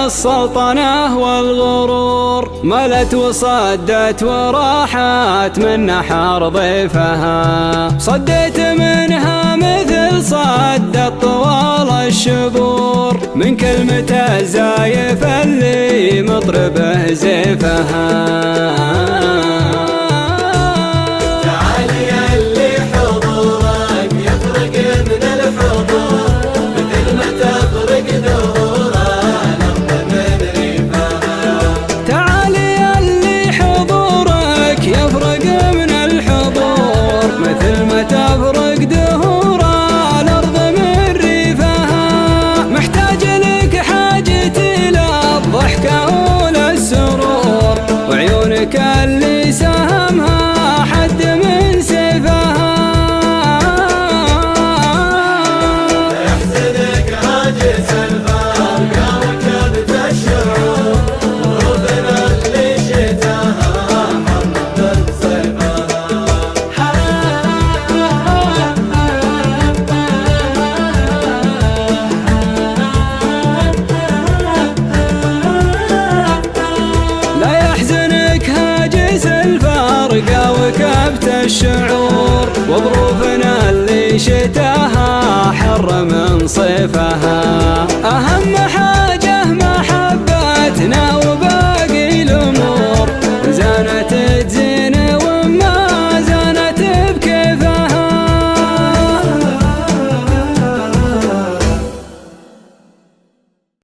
السلطنة والغرور، ملت وصدت وراحت من نحر ضيفها، صديت منها مثل صدت طوال الشبور، من كلمة الزايف اللي مطربه زيفها. تفرق دهور الأرض من ريفها، محتاج لك حاجتي للضحكة وللسرور، وعيونك اللي سهمها حد من سيفها. يحزنك عاجز الفرقة وكبت الشعور، ظروفنا اللي شتاها حرب صيفها. الفارقة وكبت الشعور، وظروفنا اللي شتاها حر من صيفها. أهم حاجة